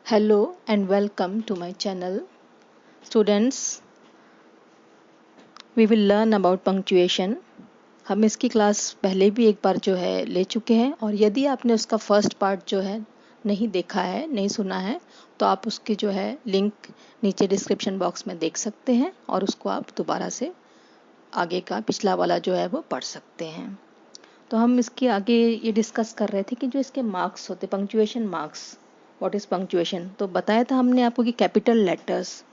Hello and welcome to my channel. Students, we will learn about punctuation. हम इसकी class पहले भी एक बार जो है ले चुके हैं और यदि आपने उसका फर्स्ट पार्ट जो है नहीं देखा है, नहीं सुना है, तो आप उसके जो है लिंक नीचे डिस्क्रिप्शन बॉक्स में देख सकते हैं और उसको आप दोबारा से आगे का पिछला वाला जो है वो पढ़ सकते हैं। तो हम इसके आगे ये डिस्कस कर रहे थे कि जो इसके मार्क्स होते, punctuation marks, what is punctuation. तो बताया था हमने आपको कि कैपिटल लेटर्स,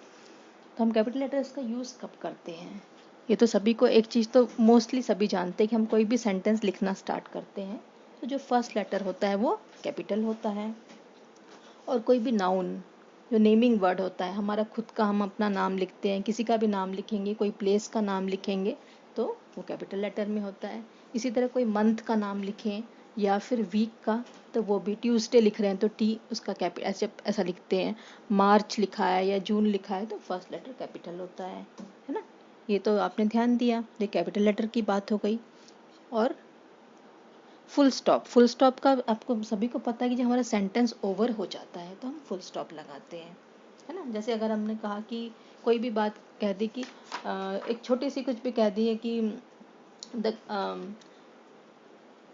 तो हम कैपिटल लेटर्स का यूज़ कब करते हैं। ये तो सभी को एक चीज़ तो मोस्टली सभी जानते हैं कि हम कोई भी सेंटेंस लिखना स्टार्ट करते हैं तो जो फर्स्ट लेटर होता है वो कैपिटल होता है। और कोई भी नाउन, जो नेमिंग वर्ड होता है, हमारा खुद का, हम अपना नाम लिखते हैं, किसी का भी नाम लिखेंगे, कोई प्लेस का नाम लिखेंगे तो वो कैपिटल लेटर में होता है। इसी तरह कोई मंथ का नाम लिखें या फिर वीक का, तो वो भी ट्यूसडे लिख रहे हैं तो टी उसका ऐसा लिखते हैं। मार्च लिखा है या जून लिखा है तो फर्स्ट लेटर कैपिटल होता है ना। ये तो आपने ध्यान दिया, ये कैपिटल लेटर की बात हो गई। और फुल स्टॉप का आपको सभी को पता है कि जब हमारा सेंटेंस ओवर हो जाता है तो हम फुल स्टॉप लगाते हैं, है ना। जैसे अगर हमने कहा कि कोई भी बात कह दी कि एक छोटी सी कुछ भी कह दी है कि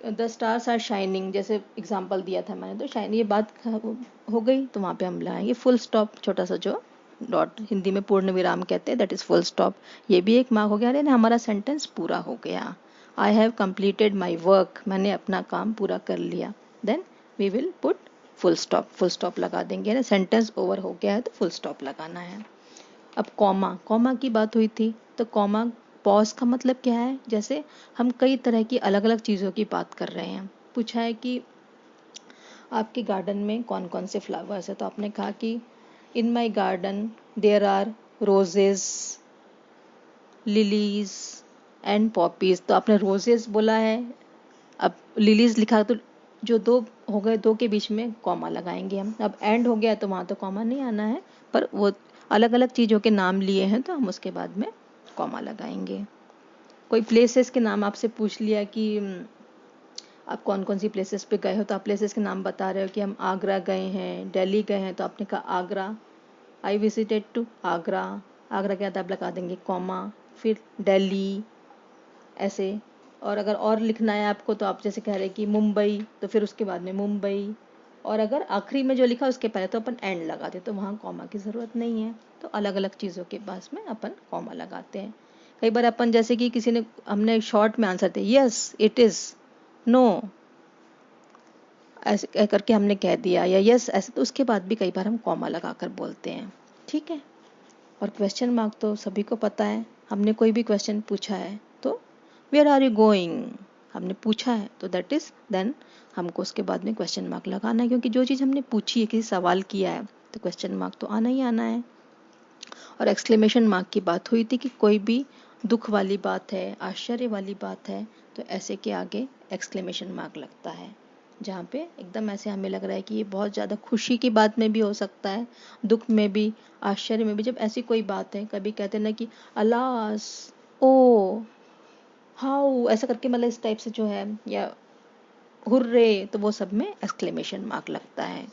द स्टार्स आर शाइनिंग, जैसे एग्जांपल दिया था मैंने, तो शाइन ये बात हो गई तो वहाँ पे हम लगाएंगे फुल स्टॉप, छोटा सा जो डॉट, हिंदी में पूर्ण विराम कहते हैं, दैट इज फुल स्टॉप। ये भी एक मार्क हो गया, अरे हमारा सेंटेंस पूरा हो गया। I have completed my work, मैंने अपना काम पूरा कर लिया। Then we will put full stop लगा देंगे ना, सेंटेंस ओवर हो गया है तो फुल स्टॉप लगाना है। अब कॉमा की बात हुई थी, तो कॉमा पॉज का मतलब क्या है। जैसे हम कई तरह की अलग अलग चीज़ों की बात कर रहे हैं, पूछा है कि आपके गार्डन में कौन कौन से फ्लावर्स है, तो आपने कहा कि in my garden there are roses, lilies and poppies, तो आपने रोजेस बोला है। अब लिलीज लिखा तो जो दो हो गए, दो के बीच में कॉमा लगाएंगे हम। अब एंड हो गया तो वहाँ तो कॉमा नहीं आना है, पर वो अलग अलग चीज़ों के नाम लिए हैं तो हम उसके बाद में कॉमा लगाएंगे। कोई प्लेसेस के नाम आपसे पूछ लिया कि आप कौन कौन सी प्लेसेस पे गए हो, तो आप प्लेसेस के नाम बता रहे हो कि हम आगरा गए हैं, दिल्ली गए हैं, तो आपने कहा Agra, I visited to Agra. Agra के बाद आप लगा देंगे कॉमा, फिर दिल्ली, ऐसे। और अगर और लिखना है आपको तो आप जैसे कह रहे हैं कि मुंबई, तो फिर उसके बाद में मुंबई। और अगर आखिरी में जो लिखा उसके पहले तो अपन एंड लगा दे, तो वहाँ कॉमा की ज़रूरत नहीं है। तो अलग अलग चीज़ों के पास में अपन कॉमा लगाते हैं। कई बार अपन जैसे कि किसी ने, हमने शॉर्ट में आंसर दिया यस इट इज़, नो ऐसे करके हमने कह दिया, या यस ऐसे, तो उसके बाद भी कई बार हम कॉमा लगा कर बोलते हैं, ठीक है। और क्वेश्चन मार्क तो सभी को पता है, हमने कोई भी क्वेश्चन पूछा है तो वेयर आर यू गोइंग हमने पूछा है, तो दैट इज देन हमको उसके बाद में क्वेश्चन मार्क लगाना है, क्योंकि जो चीज़ हमने पूछी है, किसी सवाल किया है, तो क्वेश्चन मार्क तो आना ही आना है। और एक्सक्लेमेशन मार्क की बात हुई थी कि कोई भी दुख वाली बात है, आश्चर्य वाली बात है, तो ऐसे के आगे एक्सक्लेमेशन मार्क लगता है। जहाँ पे एकदम ऐसे हमें लग रहा है कि ये बहुत ज़्यादा खुशी की बात में भी हो सकता है, दुख में भी, आश्चर्य में भी। जब ऐसी कोई बात है, कभी कहते हैं ना कि अलास, ओ, हाउ, ऐसा करके, मतलब इस टाइप से जो है, या हुर्रे, तो वो सब में एक्सक्लेमेशन मार्क लगता है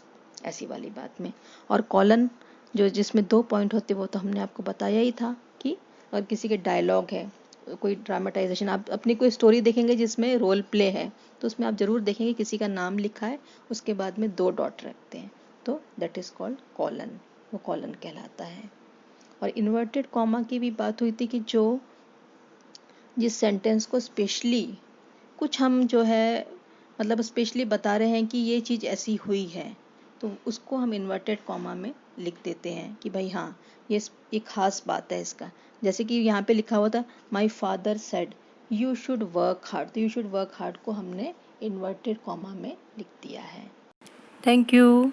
ऐसी वाली बात में। और कॉलन, जो जिसमें 2 पॉइंट होते, वो तो हमने आपको बताया ही था कि अगर किसी के डायलॉग है, कोई ड्रामेटाइजेशन, आप अपनी कोई स्टोरी देखेंगे जिसमें रोल प्ले है, तो उसमें आप जरूर देखेंगे किसी का नाम लिखा है, उसके बाद में 2 डॉट रखते हैं, तो दैट इज कॉल्ड कॉलन, वो कॉलन कहलाता है। और इन्वर्टेड कॉमा की भी बात हुई थी कि जो जिस सेंटेंस को स्पेशली कुछ हम जो है, मतलब स्पेशली बता रहे हैं कि ये चीज़ ऐसी हुई है, तो उसको हम इन्वर्टेड कॉमा में लिख देते हैं कि भाई हाँ, ये एक खास बात है इसका। जैसे कि यहाँ पे लिखा हुआ था my father said you should work hard, तो यू शुड वर्क हार्ड को हमने इन्वर्टेड कॉमा में लिख दिया है। Thank you.